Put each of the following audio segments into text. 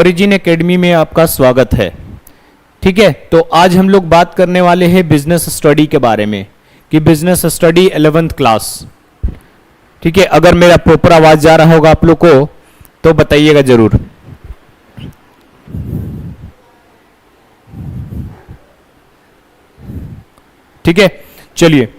Origin academy में आपका स्वागत है। ठीक है, तो आज हम लोग बात करने वाले हैं बिजनेस स्टडी के बारे में कि बिजनेस स्टडी 11th क्लास। ठीक है, अगर मेरा प्रॉपर आवाज जा रहा होगा आप लोग को तो बताइएगा जरूर। ठीक है, चलिए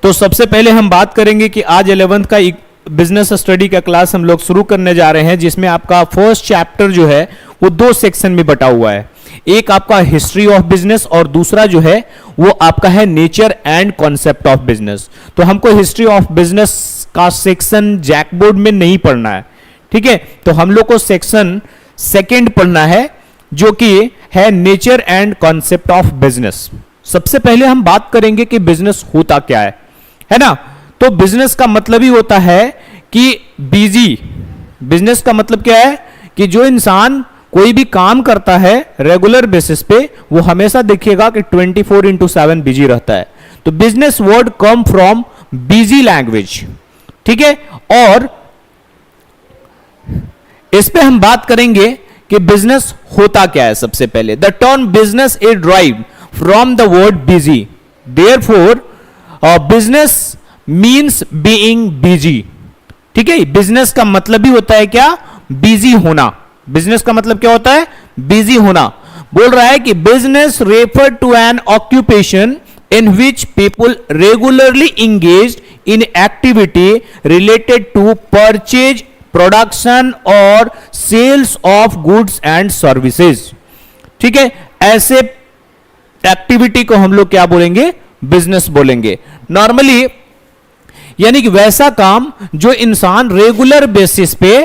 तो सबसे पहले हम बात करेंगे कि आज 11th का बिजनेस स्टडी का क्लास हम लोग शुरू करने जा रहे हैं, जिसमें आपका फर्स्ट चैप्टर जो है वो दो सेक्शन में बटा हुआ है। एक आपका हिस्ट्री ऑफ बिजनेस और दूसरा जो है वो आपका है nature and concept of business. तो हमको हिस्ट्री ऑफ बिजनेस का सेक्शन जैकबोर्ड में नहीं पढ़ना है। ठीक है, तो हम लोग को सेक्शन सेकंड पढ़ना है जो कि है nature and concept of business. सबसे पहले हम बात करेंगे कि बिजनेस होता क्या है ना। तो बिजनेस का मतलब ही होता है कि बिजी। बिजनेस का मतलब क्या है कि जो इंसान कोई भी काम करता है रेगुलर बेसिस पे वो हमेशा देखिएगा कि 24/7 बिजी रहता है। तो business word come from busy language. ठीक है, और इस पे हम बात करेंगे कि बिजनेस होता क्या है। सबसे पहले the term business is derived from the word busy, therefore business means being busy. ठीक है, बिजनेस का मतलब ही होता है क्या, बिजी होना। बिजनेस का मतलब क्या होता है, बिजी होना। बोल रहा है कि business refer to an occupation in which people regularly engage in activity related to purchase, production और sales of goods and services. ठीक है, ऐसे एक्टिविटी को हम लोग क्या बोलेंगे, बिजनेस बोलेंगे। नॉर्मली यानी कि वैसा काम जो इंसान रेगुलर बेसिस पे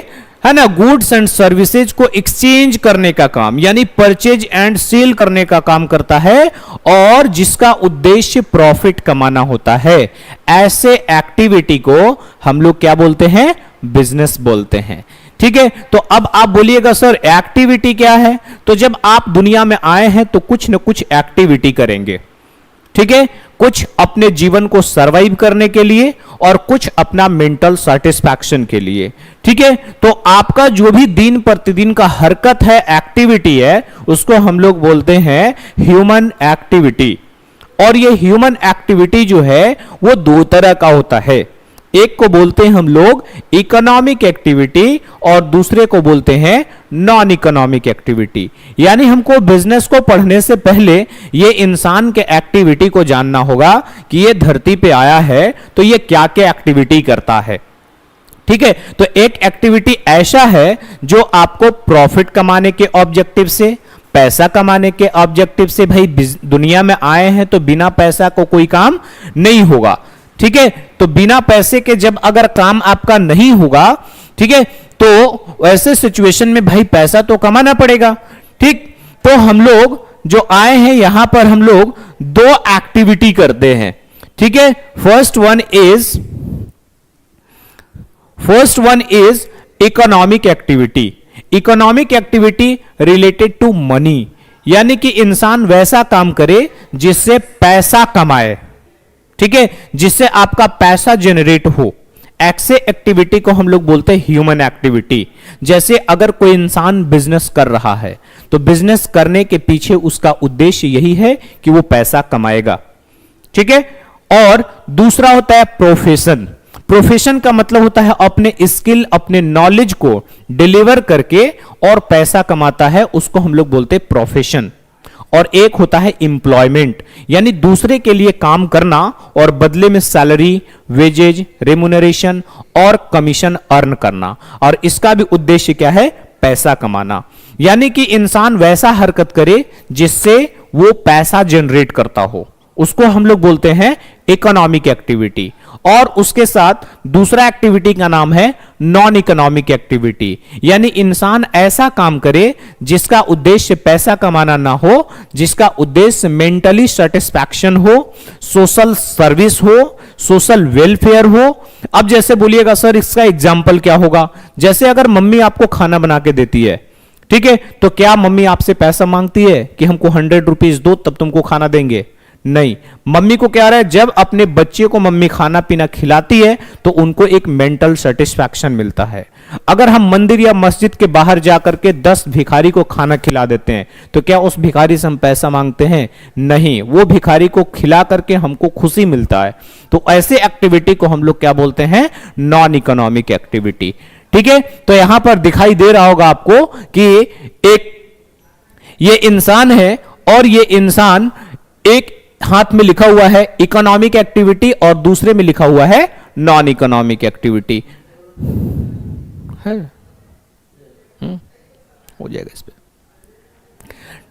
है ना गुड्स एंड सर्विसेज को एक्सचेंज करने का काम यानी परचेज एंड सेल करने का काम करता है और जिसका उद्देश्य प्रॉफिट कमाना होता है, ऐसे एक्टिविटी को हम लोग क्या बोलते हैं, बिजनेस बोलते हैं। ठीक है, तो अब आप बोलिएगा सर एक्टिविटी क्या है। तो जब आप दुनिया में आए हैं तो कुछ न कुछ एक्टिविटी करेंगे। ठीक है, कुछ अपने जीवन को सरवाइव करने के लिए और कुछ अपना मेंटल सेटिस्फैक्शन के लिए। ठीक है, तो आपका जो भी दिन प्रतिदिन का हरकत है, एक्टिविटी है, उसको हम लोग बोलते हैं ह्यूमन एक्टिविटी। और ये ह्यूमन एक्टिविटी जो है वो दो तरह का होता है। एक को बोलते हैं हम लोग इकोनॉमिक एक्टिविटी और दूसरे को बोलते हैं नॉन इकोनॉमिक एक्टिविटी। यानी हमको बिजनेस को पढ़ने से पहले ये इंसान के एक्टिविटी को जानना होगा कि ये धरती पे आया है तो ये क्या क्या एक्टिविटी करता है। ठीक है, तो एक एक्टिविटी ऐसा है जो आपको प्रॉफिट कमाने के ऑब्जेक्टिव से, पैसा कमाने के ऑब्जेक्टिव से, भाई दुनिया में आए हैं तो बिना पैसा को कोई काम नहीं होगा। ठीक है, तो बिना पैसे के जब अगर काम आपका नहीं होगा, ठीक है, तो ऐसे सिचुएशन में भाई पैसा तो कमाना पड़ेगा। ठीक, तो हम लोग जो आए हैं यहां पर हम लोग दो एक्टिविटी करते हैं। ठीक है, first one is economic activity. Economic activity related to money, यानी कि इंसान वैसा काम करे जिससे पैसा कमाए। ठीक है, जिससे आपका पैसा जनरेट हो, ऐसे एक्टिविटी को हम लोग बोलते हैं ह्यूमन एक्टिविटी। जैसे अगर कोई इंसान बिजनेस कर रहा है तो बिजनेस करने के पीछे उसका उद्देश्य यही है कि वो पैसा कमाएगा। ठीक है, और दूसरा होता है प्रोफेशन। प्रोफेशन का मतलब होता है अपने स्किल, अपने नॉलेज को डिलीवर करके और पैसा कमाता है, उसको हम लोग बोलते हैं प्रोफेशन। और एक होता है एम्प्लॉयमेंट, यानी दूसरे के लिए काम करना और बदले में सैलरी, वेजेज, रेम्यूनरेशन और कमीशन अर्न करना, और इसका भी उद्देश्य क्या है, पैसा कमाना। यानी कि इंसान वैसा हरकत करे जिससे वो पैसा जनरेट करता हो, उसको हम लोग बोलते हैं इकोनॉमिक एक्टिविटी। और उसके साथ दूसरा एक्टिविटी का नाम है नॉन इकोनॉमिक एक्टिविटी, यानी इंसान ऐसा काम करे जिसका उद्देश्य पैसा कमाना ना हो, जिसका उद्देश्य मेंटली सेटिस्फैक्शन हो, सोशल सर्विस हो, सोशल वेलफेयर हो। अब जैसे बोलिएगा सर इसका एग्जाम्पल क्या होगा, जैसे अगर मम्मी आपको खाना बना के देती है, ठीक है, तो क्या मम्मी आपसे पैसा मांगती है कि हमको 100 रुपीज दो तब तुमको खाना देंगे? नहीं, मम्मी को क्या रहा है, जब अपने बच्चे को मम्मी खाना पीना खिलाती है तो उनको एक मेंटल सेटिस्फैक्शन मिलता है। अगर हम मंदिर या मस्जिद के बाहर जाकर के 10 भिखारी को खाना खिला देते हैं तो क्या उस भिखारी से हम पैसा मांगते हैं? नहीं, वो भिखारी को खिला करके हमको खुशी मिलता है। तो ऐसे एक्टिविटी को हम लोग क्या बोलते हैं? Non economic activity. ठीक है, तो यहां पर दिखाई दे रहा होगा आपको कि एक ये इंसान है और ये इंसान, एक हाथ में लिखा हुआ है इकोनॉमिक एक्टिविटी और दूसरे में लिखा हुआ है नॉन इकोनॉमिक एक्टिविटी है। हो जाएगा इस पे।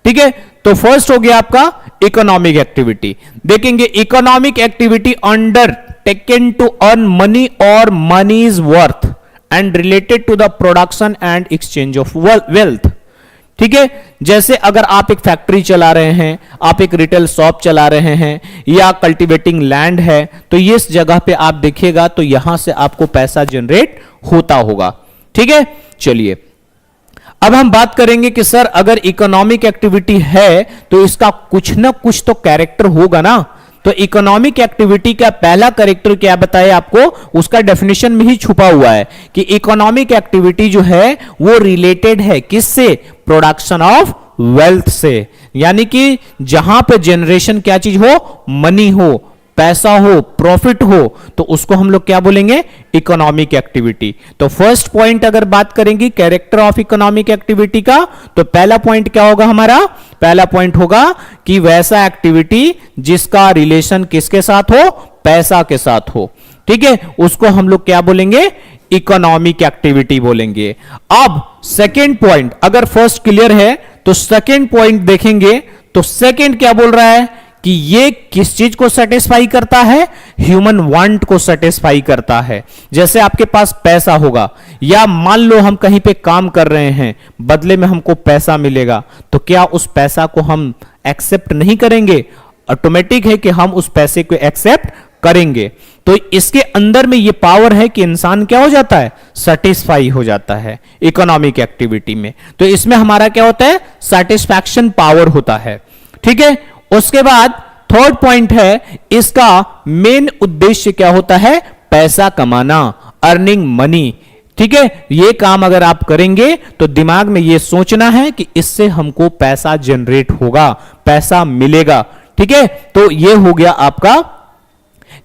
ठीक है, तो फर्स्ट हो गया आपका इकोनॉमिक एक्टिविटी। देखेंगे economic activity undertaken to earn money और money is worth and related to the production and exchange of wealth. ठीक है, जैसे अगर आप एक फैक्ट्री चला रहे हैं, आप एक रिटेल शॉप चला रहे हैं या कल्टीवेटिंग लैंड है, तो ये इस जगह पे आप देखिएगा तो यहां से आपको पैसा जनरेट होता होगा। ठीक है, चलिए अब हम बात करेंगे कि सर अगर इकोनॉमिक एक्टिविटी है तो इसका कुछ ना कुछ तो कैरेक्टर होगा ना। तो इकोनॉमिक एक्टिविटी का पहला कैरेक्टर क्या बताए आपको, उसका डेफिनेशन में ही छुपा हुआ है कि इकोनॉमिक एक्टिविटी जो है वो रिलेटेड है किससे? प्रोडक्शन ऑफ वेल्थ से। यानी कि जहां पे जनरेशन क्या चीज हो? मनी हो, पैसा हो, प्रॉफिट हो, तो उसको हम लोग क्या बोलेंगे? Economic activity. तो फर्स्ट पॉइंट अगर बात करेंगे कैरेक्टर ऑफ इकोनॉमिक एक्टिविटी का, तो पहला पॉइंट क्या होगा हमारा? पहला पॉइंट होगा कि वैसा एक्टिविटी जिसका रिलेशन किसके साथ हो? पैसा के साथ हो। ठीक है, उसको हम लोग क्या बोलेंगे? इकोनॉमिक एक्टिविटी बोलेंगे। अब सेकेंड पॉइंट, अगर फर्स्ट क्लियर है तो सेकेंड पॉइंट देखेंगे तो सेकेंड क्या बोल रहा है कि ये किस चीज को सेटिस्फाई करता है? ह्यूमन वांट को सेटिस्फाई करता है। जैसे आपके पास पैसा होगा या मान लो हम कहीं पे काम कर रहे हैं, बदले में हमको पैसा मिलेगा, तो क्या उस पैसा को हम एक्सेप्ट नहीं करेंगे? ऑटोमेटिक है कि हम उस पैसे को एक्सेप्ट करेंगे। तो इसके अंदर में ये पावर है कि इंसान क्या हो जाता है? सेटिस्फाई हो जाता है इकोनॉमिक एक्टिविटी में। तो इसमें हमारा क्या होता है? सेटिस्फैक्शन पावर होता है। ठीक है, उसके बाद थर्ड पॉइंट है इसका मेन उद्देश्य क्या होता है? पैसा कमाना, अर्निंग मनी। ठीक है, ये काम अगर आप करेंगे तो दिमाग में ये सोचना है कि इससे हमको पैसा जनरेट होगा, पैसा मिलेगा। ठीक है, तो ये हो गया आपका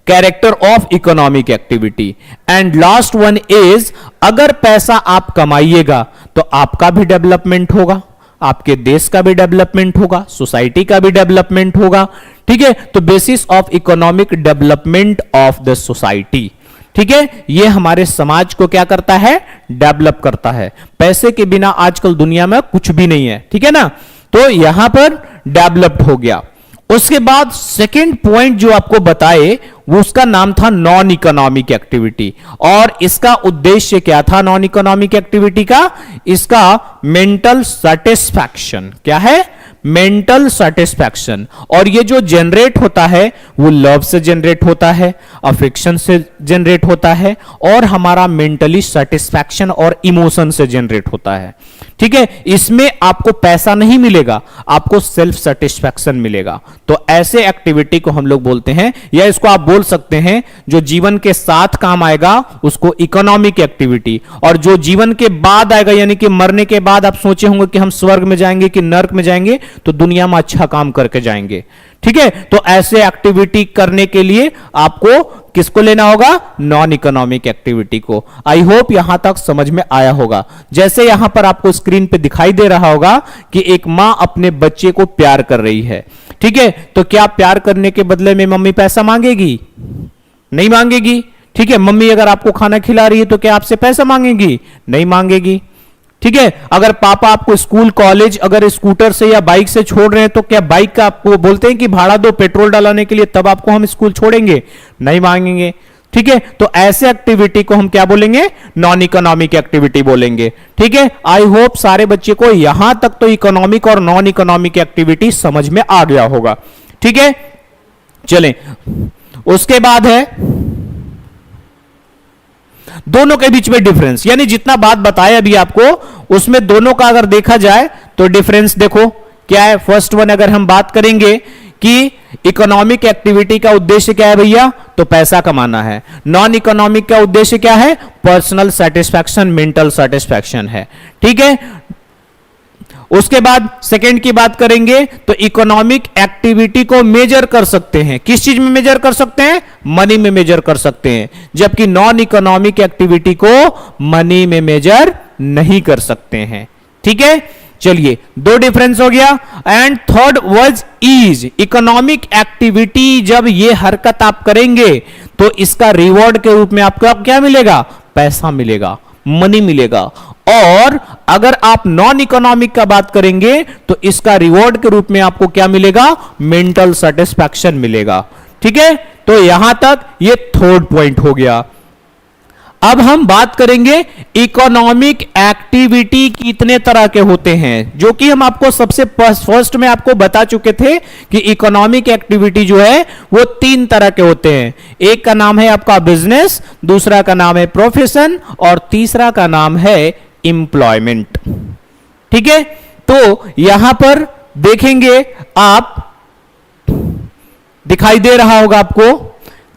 character of economic activity. And last one is, अगर पैसा आप कमाइएगा तो आपका भी डेवलपमेंट होगा, आपके देश का भी डेवलपमेंट होगा, सोसाइटी का भी डेवलपमेंट होगा। ठीक है, तो basis of economic development of the society. ठीक है, ये हमारे समाज को क्या करता है? डेवलप करता है। पैसे के बिना आजकल दुनिया में कुछ भी नहीं है। ठीक है ना, तो यहां पर डेवलप्ड हो गया। उसके बाद सेकंड पॉइंट जो आपको बताए वो उसका नाम था नॉन इकोनॉमिक एक्टिविटी। और इसका उद्देश्य क्या था नॉन इकोनॉमिक एक्टिविटी का? इसका मेंटल सेटिस्फैक्शन। क्या है? Mental satisfaction. और ये जो जनरेट होता है वो लव से जनरेट होता है, अफेक्शन से जनरेट होता है और हमारा मेंटली सेटिस्फैक्शन और इमोशन से जनरेट होता है। ठीक है, इसमें आपको पैसा नहीं मिलेगा, आपको सेल्फ सेटिस्फैक्शन मिलेगा। तो ऐसे एक्टिविटी को हम लोग बोलते हैं, या इसको आप बोल सकते हैं जो जीवन के साथ काम आएगा उसको इकोनॉमिक एक्टिविटी, और जो जीवन के बाद आएगा यानी कि मरने के बाद आप सोचे होंगे कि हम स्वर्ग में जाएंगे कि नर्क में जाएंगे, तो दुनिया में अच्छा काम करके जाएंगे। ठीक है, तो ऐसे एक्टिविटी करने के लिए आपको किसको लेना होगा? नॉन इकोनॉमिक एक्टिविटी को। आई होप यहां तक समझ में आया होगा। जैसे यहां पर आपको स्क्रीन पे दिखाई दे रहा होगा कि एक मां अपने बच्चे को प्यार कर रही है। ठीक है, तो क्या प्यार करने के बदले में मम्मी पैसा मांगेगी? नहीं मांगेगी। ठीक है, मम्मी अगर आपको खाना खिला रही है तो क्या आपसे पैसा मांगेगी? नहीं मांगेगी। ठीक है, अगर पापा आपको स्कूल कॉलेज अगर स्कूटर से या बाइक से छोड़ रहे हैं तो क्या बाइक का आपको बोलते हैं कि भाड़ा दो पेट्रोल डलाने के लिए, तब आपको हम स्कूल छोड़ेंगे? नहीं मांगेंगे। ठीक है, तो ऐसे एक्टिविटी को हम क्या बोलेंगे? नॉन इकोनॉमिक एक्टिविटी बोलेंगे। ठीक है, आई होप सारे बच्चे को यहां तक तो इकोनॉमिक और नॉन इकोनॉमिक एक्टिविटी समझ में आ गया होगा। ठीक है, चलें उसके बाद है दोनों के बीच में डिफरेंस, यानी जितना बात बताया अभी आपको उसमें दोनों का अगर देखा जाए तो डिफरेंस देखो क्या है। फर्स्ट वन अगर हम बात करेंगे कि इकोनॉमिक एक्टिविटी का उद्देश्य क्या है भैया, तो पैसा कमाना है। नॉन इकोनॉमिक का उद्देश्य क्या है, पर्सनल सेटिस्फैक्शन, मेंटल सेटिस्फैक्शन है। ठीक है, उसके बाद सेकंड की बात करेंगे तो इकोनॉमिक एक्टिविटी को मेजर कर सकते हैं, किस चीज में मेजर कर सकते हैं, मनी में मेजर कर सकते हैं, जबकि नॉन इकोनॉमिक एक्टिविटी को मनी में मेजर नहीं कर सकते हैं। ठीक है, चलिए दो डिफरेंस हो गया। And third word is, economic activity जब ये हरकत आप करेंगे तो इसका रिवॉर्ड के रूप में आपको क्या मिलेगा, पैसा मिलेगा, मनी मिलेगा। और अगर आप नॉन इकोनॉमिक का बात करेंगे तो इसका रिवॉर्ड के रूप में आपको क्या मिलेगा, मेंटल सेटिस्फैक्शन मिलेगा। ठीक है, तो यहां तक ये थर्ड पॉइंट हो गया। अब हम बात करेंगे इकोनॉमिक एक्टिविटी कितने तरह के होते हैं, जो कि हम आपको सबसे फर्स्ट में आपको बता चुके थे कि इकोनॉमिक एक्टिविटी जो है वो तीन तरह के होते हैं। एक का नाम है आपका बिजनेस, दूसरा का नाम है प्रोफेशन और तीसरा का नाम है एम्प्लॉयमेंट। ठीक है, तो यहां पर देखेंगे आप, दिखाई दे रहा होगा आपको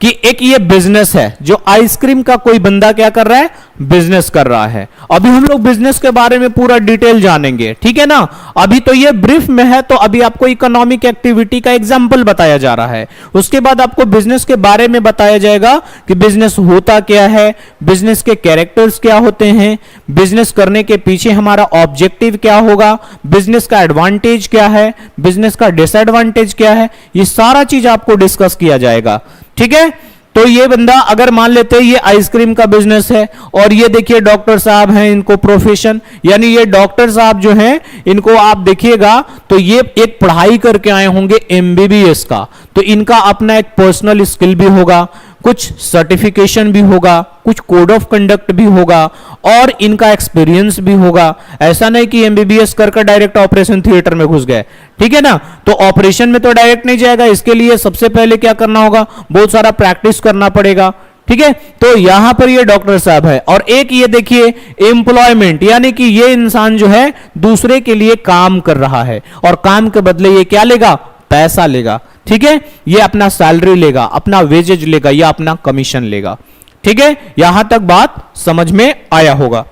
कि एक ये बिजनेस है, जो आइसक्रीम का कोई बंदा क्या कर रहा है, बिजनेस कर रहा है। अभी हम लोग बिजनेस के बारे में पूरा डिटेल जानेंगे, ठीक है ना। अभी तो ये ब्रीफ में है, तो अभी आपको इकोनॉमिक एक्टिविटी का एग्जांपल बताया जा रहा है। उसके बाद आपको बिजनेस के बारे में बताया जाएगा कि बिजनेस होता क्या है, बिजनेस के कैरेक्टर्स क्या होते हैं, बिजनेस करने के पीछे हमारा ऑब्जेक्टिव क्या होगा, बिजनेस का एडवांटेज क्या है, बिजनेस का डिसएडवांटेज क्या है, ये सारा चीज आपको डिस्कस किया जाएगा। ठीक है, तो ये बंदा अगर मान लेते हैं ये आइसक्रीम का बिजनेस है, और ये देखिए डॉक्टर साहब हैं, इनको प्रोफेशन, यानी ये डॉक्टर साहब जो हैं इनको आप देखिएगा तो ये एक पढ़ाई करके आए होंगे एमबीबीएस का, तो इनका अपना एक पर्सनल स्किल भी होगा, कुछ सर्टिफिकेशन भी होगा, कुछ कोड ऑफ कंडक्ट भी होगा और इनका एक्सपीरियंस भी होगा। ऐसा नहीं कि एमबीबीएस करके डायरेक्ट ऑपरेशन थिएटर में घुस गए, ठीक है ना। तो ऑपरेशन में तो डायरेक्ट नहीं जाएगा, इसके लिए सबसे पहले क्या करना होगा, बहुत सारा प्रैक्टिस करना पड़ेगा। ठीक है, तो यहां पर ये डॉक्टर साहब है। और एक ये देखिए एम्प्लॉयमेंट, यानी कि ये इंसान जो है दूसरे के लिए काम कर रहा है और काम के बदले ये क्या लेगा, पैसा लेगा। ठीक है, ये अपना सैलरी लेगा, अपना वेजेज लेगा या अपना कमीशन लेगा। ठीक है, यहां तक बात समझ में आया होगा।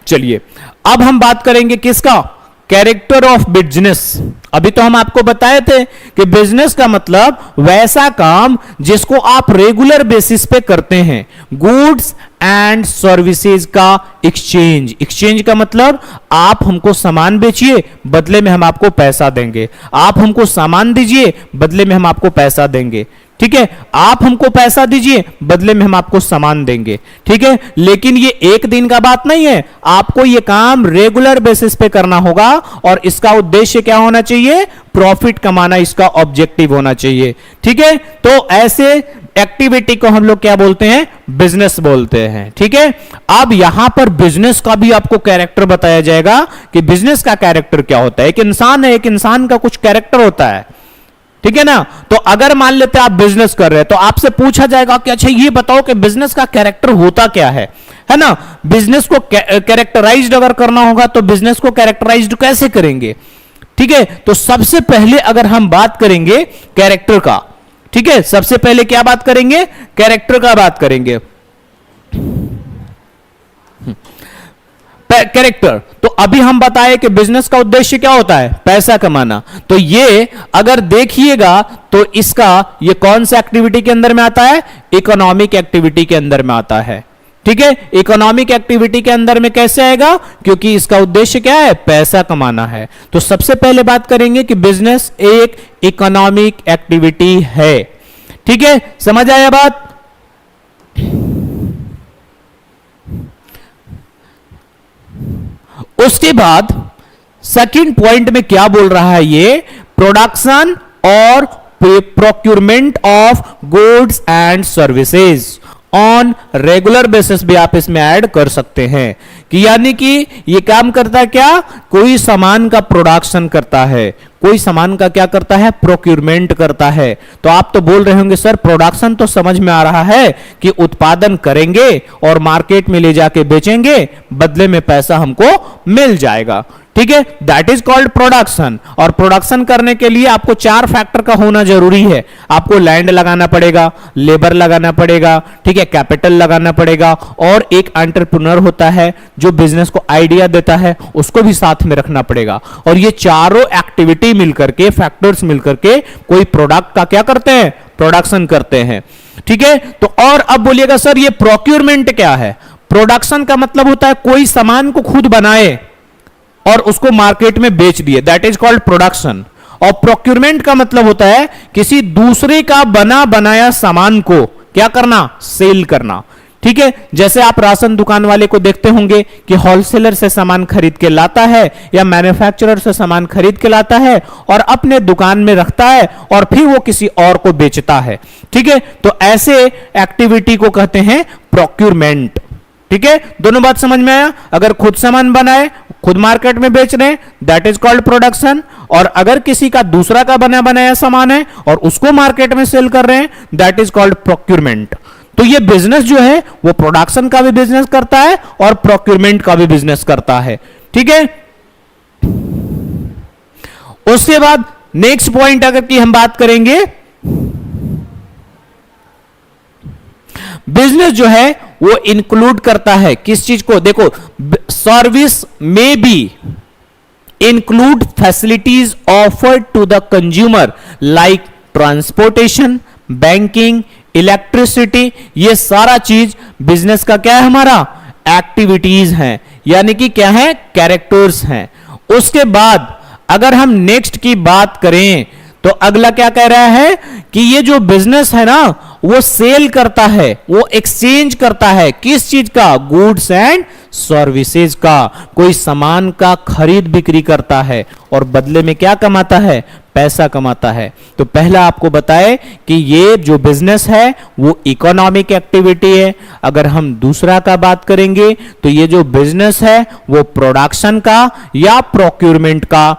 चलिए अब हम बात करेंगे किसका, कैरेक्टर ऑफ बिजनेस। अभी तो हम आपको बताए थे कि बिजनेस का मतलब वैसा काम जिसको आप रेगुलर बेसिस पे करते हैं, गुड्स एंड सर्विसेज का एक्सचेंज। एक्सचेंज का मतलब आप हमको सामान बेचिए, बदले में हम आपको पैसा देंगे, आप हमको सामान दीजिए, बदले में हम आपको पैसा देंगे। ठीक है, आप हमको पैसा दीजिए, बदले में हम आपको सामान देंगे। ठीक है, लेकिन ये एक दिन का बात नहीं है, आपको ये काम रेगुलर बेसिस पे करना होगा और इसका उद्देश्य क्या होना चाहिए, प्रॉफिट कमाना इसका ऑब्जेक्टिव होना चाहिए। ठीक है, तो ऐसे एक्टिविटी को हम लोग क्या बोलते हैं, बिजनेस बोलते हैं। ठीक है, अब यहां पर बिजनेस का भी आपको कैरेक्टर बताया जाएगा कि बिजनेस का कैरेक्टर क्या होता है। एक इंसान है, एक इंसान का कुछ कैरेक्टर होता है, ठीक है ना। तो अगर मान लेते हैं आप बिजनेस कर रहे हैं तो आपसे पूछा जाएगा कि अच्छा ये बताओ कि बिजनेस का कैरेक्टर होता क्या है ना। बिजनेस को कैरेक्टराइज्ड अगर करना होगा तो बिजनेस को कैरेक्टराइज्ड कैसे करेंगे। ठीक है, तो सबसे पहले अगर हम बात करेंगे कैरेक्टर का, ठीक है, सबसे पहले क्या बात करेंगे, कैरेक्टर का बात करेंगे। कैरेक्टर, तो अभी हम बताए कि बिजनेस का उद्देश्य क्या होता है, पैसा कमाना। तो ये अगर देखिएगा तो इसका ये कौन सा एक्टिविटी के अंदर में आता है, इकोनॉमिक एक्टिविटी के अंदर में आता है। ठीक है, इकोनॉमिक एक्टिविटी के अंदर में कैसे आएगा, क्योंकि इसका उद्देश्य क्या है, पैसा कमाना है। तो सबसे पहले बात करेंगे कि बिजनेस एक इकोनॉमिक एक्टिविटी है। ठीक है, समझ आया बात। उसके बाद सेकंड पॉइंट में क्या बोल रहा है, ये प्रोडक्शन और procurement of goods and services on regular basis भी आप इसमें ऐड कर सकते हैं कि यानी कि ये काम करता है क्या, कोई सामान का प्रोडक्शन करता है, कोई सामान का क्या करता है, प्रोक्यूरमेंट करता है। तो आप तो बोल रहे होंगे सर प्रोडक्शन तो समझ में आ रहा है कि उत्पादन करेंगे और मार्केट में ले जाके बेचेंगे, बदले में पैसा हमको मिल जाएगा। ठीक है, दैट इज कॉल्ड प्रोडक्शन। और प्रोडक्शन करने के लिए आपको 4 फैक्टर का होना जरूरी है। आपको लैंड लगाना पड़ेगा, लेबर लगाना पड़ेगा, ठीक है, कैपिटल लगाना पड़ेगा, और एक एंटरप्रेन्योर होता है जो बिजनेस को आइडिया देता है, उसको भी साथ में रखना पड़ेगा। और ये चारों एक्टिविटी मिलकर के, फैक्टर्स मिलकर के कोई प्रोडक्ट का क्या करते हैं, प्रोडक्शन करते हैं। ठीक है, तो और अब बोलिएगा सर ये प्रोक्योरमेंट क्या है? प्रोडक्शन का मतलब होता है कोई सामान को खुद बनाए और उसको मार्केट में बेच दिए, दैट इज कॉल्ड प्रोडक्शन। और प्रोक्योरमेंट का मतलब होता है किसी दूसरे का बना बनाया सामान को क्या करना, सेल करना। ठीक है, जैसे आप राशन दुकान वाले को देखते होंगे कि होलसेलर से सामान खरीद के लाता है या मैन्युफैक्चरर से सामान खरीद के लाता है और अपने दुकान में रखता है और फिर वो किसी और को बेचता है। ठीक है, तो ऐसे एक्टिविटी को कहते हैं प्रोक्योरमेंट। ठीक है, दोनों बात समझ में आया? अगर खुद सामान बनाए, खुद मार्केट में बेच रहे हैं, दैट इज कॉल्ड प्रोडक्शन। और अगर किसी का दूसरा का बना बनाया सामान है और उसको मार्केट में सेल कर रहे हैं, दैट इज कॉल्ड प्रोक्योरमेंट। तो ये बिजनेस जो है वो प्रोडक्शन का भी बिजनेस करता है और प्रोक्योरमेंट का भी बिजनेस करता है। ठीक है, उसके बाद नेक्स्ट पॉइंट अगर की हम बात करेंगे, बिजनेस जो है वो इंक्लूड करता है किस चीज को? देखो, सर्विस में be include facilities offered to the consumer like transportation, banking, electricity. ये सारा चीज बिजनेस का क्या है, हमारा एक्टिविटीज हैं, यानी कि क्या है, कैरेक्टर्स हैं। उसके बाद अगर हम नेक्स्ट की बात करें तो अगला क्या कह रहा है कि ये जो बिजनेस है ना वो सेल करता है, वो एक्सचेंज करता है किस चीज का, गुड्स एंड सर्विसेज का। कोई सामान का खरीद बिक्री करता है और बदले में क्या कमाता है, पैसा कमाता है। तो पहला आपको बताए कि ये जो बिजनेस है वो इकोनॉमिक एक्टिविटी है। अगर हम दूसरा का बात करेंगे तो ये जो बिजनेस है वो प्रोडक्शन का या प्रोक्योरमेंट का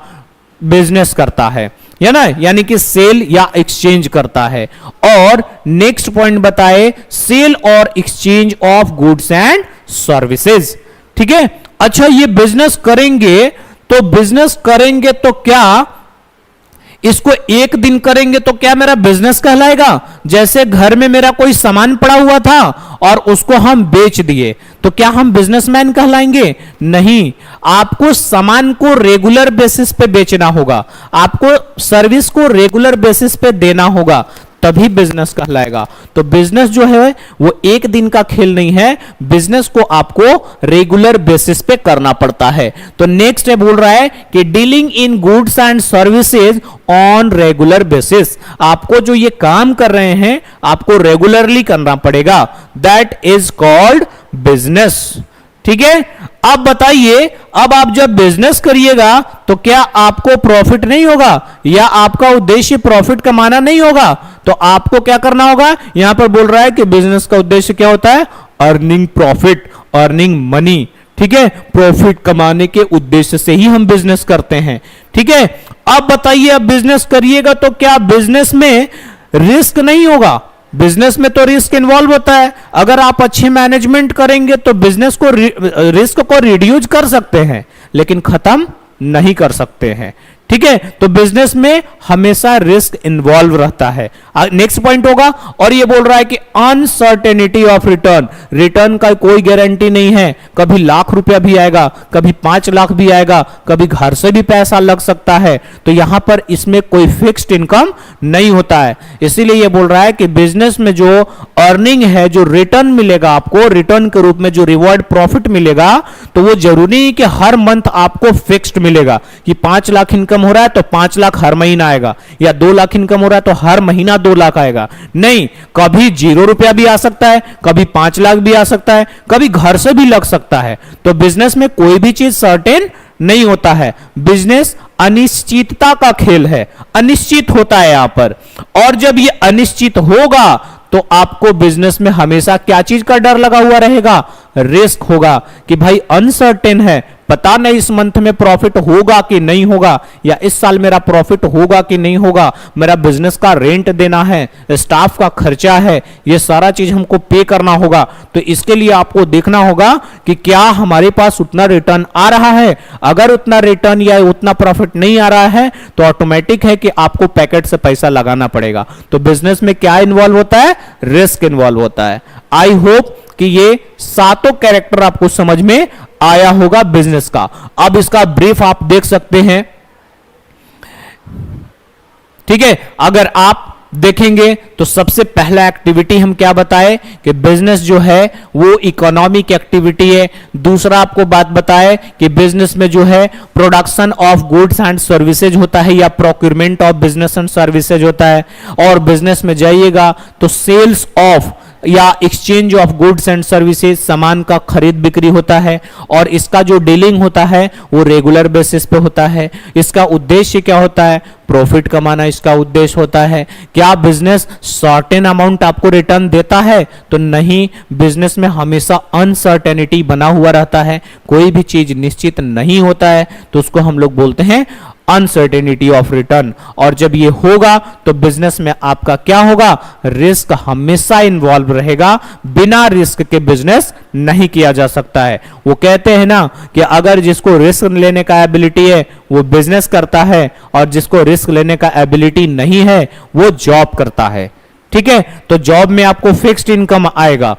बिजनेस करता है ना, यानी कि सेल या एक्सचेंज करता है। और नेक्स्ट पॉइंट बताए, सेल और exchange of goods and services. ठीक है, अच्छा ये बिजनेस करेंगे तो क्या इसको एक दिन करेंगे तो क्या मेरा बिजनेस कहलाएगा? जैसे घर में मेरा कोई सामान पड़ा हुआ था और उसको हम बेच दिए तो क्या हम बिजनेसमैन कहलाएंगे? नहीं, आपको सामान को रेगुलर बेसिस पे बेचना होगा, आपको सर्विस को रेगुलर बेसिस पे देना होगा, तभी बिजनेस कहलाएगा। तो बिजनेस जो है वो एक दिन का खेल नहीं है, बिजनेस को आपको रेगुलर बेसिस पे करना पड़ता है। तो नेक्स्ट है बोल रहा है कि dealing in goods and services on regular basis. आपको जो ये काम कर रहे हैं आपको रेगुलरली करना पड़ेगा, दैट इज कॉल्ड बिजनेस। ठीक है, अब बताइए, अब आप जब बिजनेस करिएगा तो क्या आपको प्रॉफिट नहीं होगा या आपका उद्देश्य प्रॉफिट कमाना नहीं होगा? तो आपको क्या करना होगा? यहां पर बोल रहा है कि बिजनेस का उद्देश्य क्या होता है, अर्निंग प्रॉफिट, अर्निंग मनी। ठीक है, प्रॉफिट कमाने के उद्देश्य से ही हम बिजनेस करते हैं। ठीक है, अब बताइए, अब बिजनेस करिएगा तो क्या बिजनेस में रिस्क नहीं होगा? बिजनेस में तो रिस्क इन्वॉल्व होता है। अगर आप अच्छे मैनेजमेंट करेंगे तो बिजनेस को रिस्क को रिड्यूस कर सकते हैं लेकिन खत्म नहीं कर सकते हैं। ठीक है, तो बिजनेस में हमेशा रिस्क इन्वॉल्व रहता है। नेक्स्ट पॉइंट होगा, और ये बोल रहा है कि अनसर्टेनिटी ऑफ रिटर्न, रिटर्न का कोई गारंटी नहीं है, कभी लाख रुपया भी आएगा, कभी 5 लाख भी आएगा, कभी घर से भी पैसा लग सकता है। तो यहां पर इसमें कोई फिक्स्ड इनकम नहीं होता है। इसीलिए ये बोल रहा है कि बिजनेस में जो अर्निंग है, जो रिटर्न मिलेगा आपको, रिटर्न के रूप में जो रिवॉर्ड प्रॉफिट मिलेगा, तो वो जरूरी नहीं कि हर मंथ आपको फिक्स्ड मिलेगा कि 5 लाख इनकम हो रहा है तो 5 लाख हर महीना आएगा, या 2 लाख इनकम हो रहा है तो हर महीना 2 लाख आएगा। नहीं, कभी 0 रुपया भी आ सकता है, कभी 5 लाख भी आ सकता है, कभी घर से भी लग सकता है। तो बिजनेस में कोई भी चीज सर्टेन नहीं होता है। बिजनेस अनिश्चितता का खेल है, अनिश्चित होता है यहां पर। और जब ये अनिश्चित होगा तो आपको बिजनेस में हमेशा क्या चीज का डर लगा हुआ रहेगा? रिस्क होगा कि भाई अनसर्टेन है, पता नहीं इस मंथ में प्रॉफिट होगा कि नहीं होगा, या इस साल मेरा प्रॉफिट होगा कि नहीं होगा, मेरा बिजनेस का रेंट देना है, स्टाफ का खर्चा है, ये सारा चीज हमको पे करना होगा। तो इसके लिए आपको देखना होगा कि क्या हमारे पास उतना रिटर्न आ रहा है। अगर उतना रिटर्न या उतना प्रॉफिट नहीं आ रहा है तो ऑटोमेटिक है कि आपको पैकेट से पैसा लगाना पड़ेगा। तो बिजनेस में क्या इन्वॉल्व होता है, रिस्क इन्वॉल्व होता है। आई होप कि ये सातों कैरेक्टर आपको समझ में आया होगा बिजनेस का। अब इसका ब्रीफ आप देख सकते हैं, ठीक है। अगर आप देखेंगे तो सबसे पहला एक्टिविटी हम क्या बताए कि बिजनेस जो है वो इकोनॉमिक एक्टिविटी है। दूसरा आपको बात बताए कि बिजनेस में जो है production of goods and services होता है या procurement of business and services होता है। और बिजनेस में जाइएगा तो सेल्स ऑफ या exchange of goods and services, सामान का खरीद बिक्री होता है। और इसका जो डीलिंग होता है वो रेगुलर बेसिस पे होता है। इसका उद्देश्य क्या होता है, प्रॉफिट कमाना इसका उद्देश्य होता है। क्या बिजनेस सर्टेन अमाउंट आपको रिटर्न देता है, तो नहीं, बिजनेस में हमेशा अनसर्टेनिटी बना हुआ रहता है, कोई भी चीज निश्चित नहीं होता है, तो उसको हम लोग बोलते हैं अनसर्टेनिटी ऑफ रिटर्न। और जब ये होगा तो बिजनेस में आपका क्या होगा, रिस्क हमेशा इन्वॉल्व रहेगा। बिना रिस्क के बिजनेस नहीं किया जा सकता है। वो कहते हैं ना कि अगर जिसको रिस्क लेने का एबिलिटी है वो बिजनेस करता है, और जिसको रिस्क लेने का एबिलिटी नहीं है वो जॉब करता है। ठीक है, तो जॉब में आपको फिक्स्ड इनकम आएगा,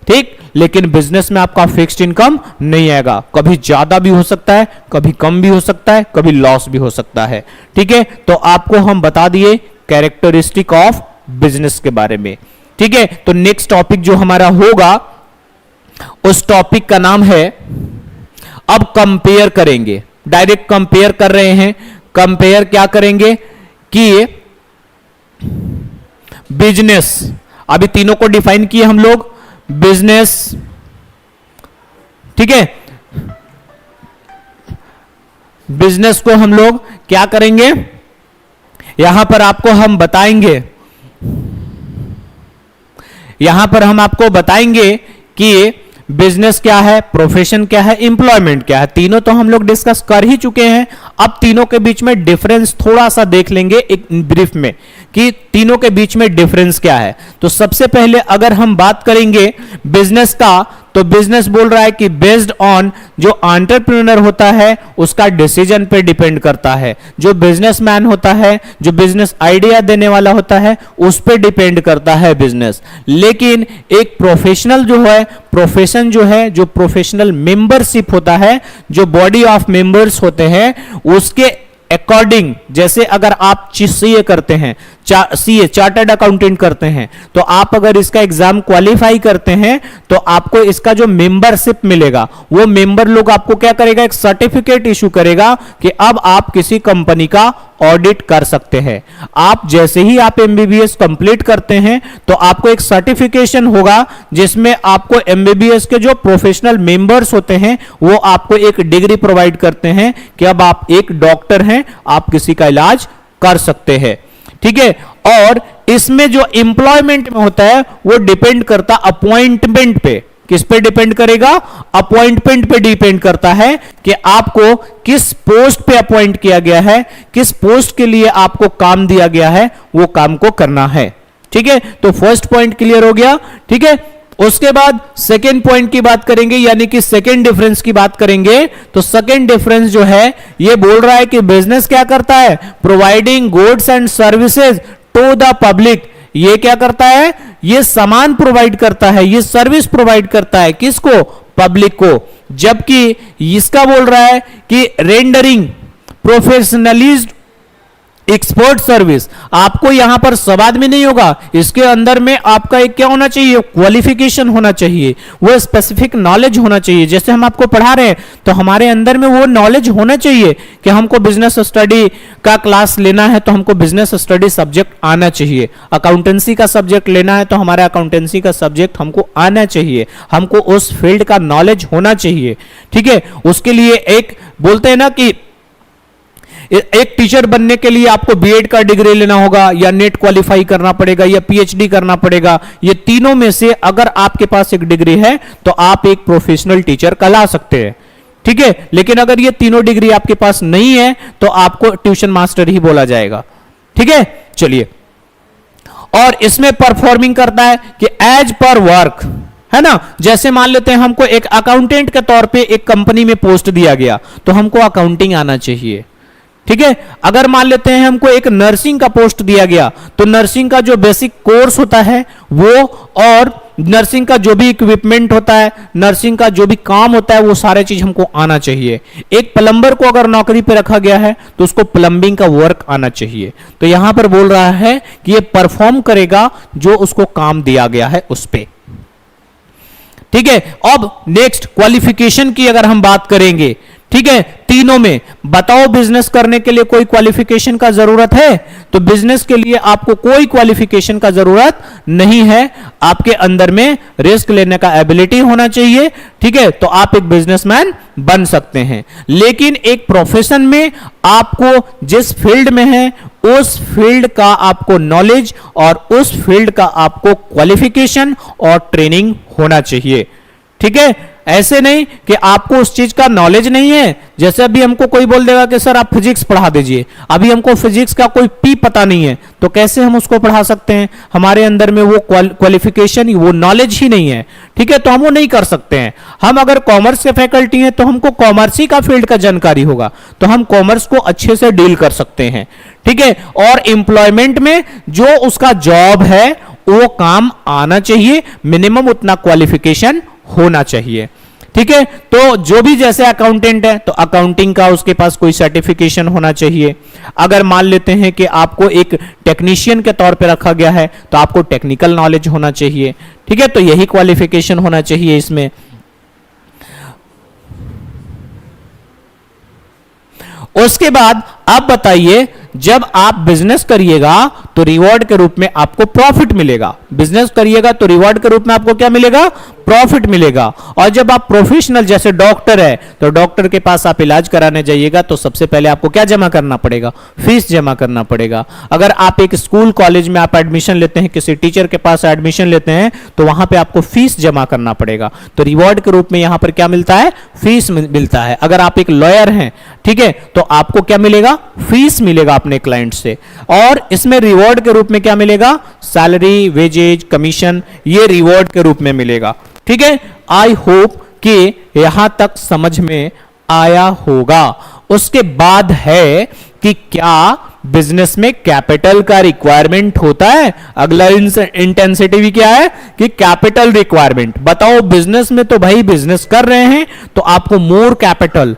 ठीक, लेकिन बिजनेस में आपका फिक्स्ड इनकम नहीं आएगा। कभी ज्यादा भी हो सकता है, कभी कम भी हो सकता है, कभी लॉस भी हो सकता है। ठीक है, तो आपको हम बता दिए कैरेक्टरिस्टिक ऑफ बिजनेस के बारे में। ठीक है, तो नेक्स्ट टॉपिक जो हमारा होगा उस टॉपिक का नाम है, अब कंपेयर करेंगे, डायरेक्ट कंपेयर कर रहे हैं। कंपेयर क्या करेंगे कि बिजनेस, अभी तीनों को डिफाइन किए हम लोग, बिजनेस, ठीक है, बिजनेस को हम लोग क्या करेंगे, यहां पर आपको हम बताएंगे, यहां पर हम आपको बताएंगे कि बिजनेस क्या है, प्रोफेशन क्या है, एम्प्लॉयमेंट क्या है। तीनों तो हम लोग डिस्कस कर ही चुके हैं। अब तीनों के बीच में डिफरेंस थोड़ा सा देख लेंगे एक ब्रीफ में कि तीनों के बीच में डिफरेंस क्या है। तो सबसे पहले अगर हम बात करेंगे बिजनेस का, तो बिजनेस बोल रहा है कि बेस्ड ऑन, जो एंटरप्रेन्योर होता है उसका डिसीजन पे डिपेंड करता है। जो बिजनेसमैन होता है, जो बिजनेस आइडिया देने वाला होता है, उस पे डिपेंड करता है बिजनेस। लेकिन एक प्रोफेशनल जो है, प्रोफेशन जो है, जो प्रोफेशनल मेंबरशिप होता है, जो बॉडी ऑफ मेंबर्स होते हैं, उसके अकॉर्डिंग, जैसे अगर आप सीए करते हैं, सीए चार्टर्ड अकाउंटेंट करते हैं, तो आप अगर इसका एग्जाम क्वालिफाई करते हैं तो आपको इसका जो मेंबरशिप मिलेगा, वो मेंबर लोग आपको क्या करेगा, एक सर्टिफिकेट इशू करेगा कि अब आप किसी कंपनी का ऑडिट कर सकते हैं। आप जैसे ही आप एमबीबीएस कंप्लीट करते हैं तो आपको एक सर्टिफिकेशन होगा जिसमें आपको एमबीबीएस के जो प्रोफेशनल मेंबर्स होते हैं वो आपको एक डिग्री प्रोवाइड करते हैं कि अब आप एक डॉक्टर हैं, आप किसी का इलाज कर सकते हैं। ठीक है, और इसमें जो एम्प्लॉयमेंट में होता है वो डिपेंड करता अपॉइंटमेंट पे। किस पे डिपेंड करेगा, अपॉइंटमेंट पे डिपेंड करता है कि आपको किस पोस्ट पे अपॉइंट किया गया है, किस पोस्ट के लिए आपको काम दिया गया है, वो काम को करना है। ठीक है, तो फर्स्ट पॉइंट क्लियर हो गया। ठीक है, उसके बाद सेकेंड पॉइंट की बात करेंगे, यानी कि सेकेंड डिफरेंस की बात करेंगे। तो सेकेंड डिफरेंस जो है ये बोल रहा है कि बिजनेस क्या करता है, providing goods and services to the public. ये क्या करता है, ये सामान प्रोवाइड करता है, ये सर्विस प्रोवाइड करता है, किसको, पब्लिक को। जबकि इसका बोल रहा है कि रेंडरिंग प्रोफेशनलिज्ड एक्सपोर्ट सर्विस। आपको यहां पर सवाद में नहीं होगा, इसके अंदर में आपका एक क्या होना चाहिए, क्वालिफिकेशन होना चाहिए, वो स्पेसिफिक नॉलेज होना चाहिए। जैसे हम आपको पढ़ा रहे हैं तो हमारे अंदर में वो नॉलेज होना चाहिए कि हमको बिजनेस स्टडी का क्लास लेना है तो हमको बिजनेस स्टडी सब्जेक्ट आना चाहिए। अकाउंटेंसी का सब्जेक्ट लेना है तो हमारा अकाउंटेंसी का सब्जेक्ट हमको आना चाहिए, हमको उस फील्ड का नॉलेज होना चाहिए। ठीक है, उसके लिए एक बोलते हैं ना कि एक टीचर बनने के लिए आपको बीएड का डिग्री लेना होगा, या नेट क्वालिफाई करना पड़ेगा, या पीएचडी करना पड़ेगा। ये तीनों में से अगर आपके पास एक डिग्री है तो आप एक प्रोफेशनल टीचर कहला सकते हैं। ठीक है। लेकिन अगर ये तीनों डिग्री आपके पास नहीं है तो आपको ट्यूशन मास्टर ही बोला जाएगा, ठीक है। चलिए, और इसमें परफॉर्मिंग करता है कि एज पर वर्क, है ना। जैसे मान लेते हैं हमको एक अकाउंटेंट के तौर पे एक कंपनी में पोस्ट दिया गया तो हमको अकाउंटिंग आना चाहिए, ठीक है। अगर मान लेते हैं हमको एक नर्सिंग का पोस्ट दिया गया तो नर्सिंग का जो बेसिक कोर्स होता है वो, और नर्सिंग का जो भी इक्विपमेंट होता है, नर्सिंग का जो भी काम होता है, वो सारे चीज हमको आना चाहिए। एक प्लम्बर को अगर नौकरी पे रखा गया है तो उसको प्लम्बिंग का वर्क आना चाहिए। तो यहां पर बोल रहा है कि ये परफॉर्म करेगा जो उसको काम दिया गया है उस पे, ठीक है। अब नेक्स्ट क्वालिफिकेशन की अगर हम बात करेंगे, ठीक है, तीनों में बताओ बिजनेस करने के लिए कोई क्वालिफिकेशन का जरूरत है? तो बिजनेस के लिए आपको कोई क्वालिफिकेशन का जरूरत नहीं है। आपके अंदर में रिस्क लेने का एबिलिटी होना चाहिए, ठीक है, तो आप एक बिजनेसमैन बन सकते हैं। लेकिन एक प्रोफेशन में आपको जिस फील्ड में है उस फील्ड का आपको नॉलेज और उस फील्ड का आपको क्वालिफिकेशन और ट्रेनिंग होना चाहिए, ठीक है। ऐसे नहीं कि आपको उस चीज का नॉलेज नहीं है। जैसे अभी हमको कोई बोल देगा कि सर आप फिजिक्स पढ़ा दीजिए, अभी हमको फिजिक्स का कोई पी पता नहीं है, तो कैसे हम उसको पढ़ा सकते हैं? हमारे अंदर में वो क्वालिफिकेशन, वो नॉलेज ही नहीं है, ठीक है, तो हम वो नहीं कर सकते हैं। हम अगर कॉमर्स के फैकल्टी हैं तो हमको कॉमर्स ही का फील्ड का जानकारी होगा, तो हम कॉमर्स को अच्छे से डील कर सकते हैं, ठीक है। और एम्प्लॉयमेंट में जो उसका जॉब है वो काम आना चाहिए, मिनिमम उतना क्वालिफिकेशन होना चाहिए, ठीक है। तो जो भी जैसे अकाउंटेंट है तो अकाउंटिंग का उसके पास कोई सर्टिफिकेशन होना चाहिए। अगर मान लेते हैं कि आपको एक टेक्नीशियन के तौर पे रखा गया है तो आपको टेक्निकल नॉलेज होना चाहिए, ठीक है, तो यही क्वालिफिकेशन होना चाहिए इसमें। उसके बाद आप बताइए, जब आप बिजनेस करिएगा तो रिवॉर्ड के रूप में आपको प्रॉफिट मिलेगा। बिजनेस करिएगा तो रिवॉर्ड के रूप में आपको क्या मिलेगा? प्रॉफिट मिलेगा। और जब आप प्रोफेशनल जैसे डॉक्टर है तो डॉक्टर के पास आप इलाज कराने जाइएगा तो सबसे पहले आपको क्या जमा करना पड़ेगा? फीस जमा करना पड़ेगा। अगर आप एक स्कूल कॉलेज में आप एडमिशन लेते हैं, किसी टीचर के पास एडमिशन लेते हैं तो वहां पे आपको फीस जमा करना पड़ेगा। तो रिवॉर्ड के रूप में यहां पर क्या मिलता है? फीस मिलता है। अगर आप एक लॉयर हैं, ठीक है, तो आपको क्या मिलेगा? फीस मिलेगा अपने क्लाइंट से। और इसमें रिवॉर्ड के रूप में क्या मिलेगा? सैलरी, वेजेज, कमीशन, ये रिवॉर्ड के रूप में मिलेगा, ठीक है। आई होप कि यहां तक समझ में आया होगा। उसके बाद है कि क्या बिजनेस में कैपिटल का रिक्वायरमेंट होता है? अगला इंटेंसिटी क्या है कि कैपिटल रिक्वायरमेंट। बताओ, बिजनेस में तो भाई बिजनेस कर रहे हैं तो आपको मोर कैपिटल,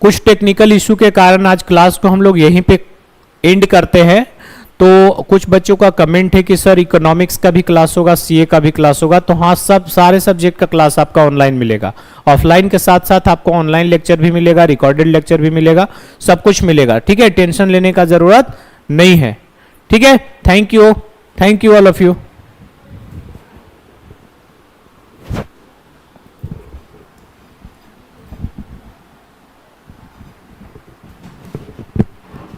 कुछ टेक्निकल इशू के कारण आज क्लास को हम लोग यहीं पे एंड करते हैं। तो कुछ बच्चों का कमेंट है कि सर इकोनॉमिक्स का भी क्लास होगा, सीए का भी क्लास होगा। तो हाँ, सब सारे सब्जेक्ट का क्लास आपका ऑनलाइन मिलेगा। ऑफलाइन के साथ साथ आपको ऑनलाइन लेक्चर भी मिलेगा, रिकॉर्डेड लेक्चर भी मिलेगा, सब कुछ मिलेगा, ठीक है। टेंशन लेने का जरूरत नहीं है, ठीक है। Thank you all of you.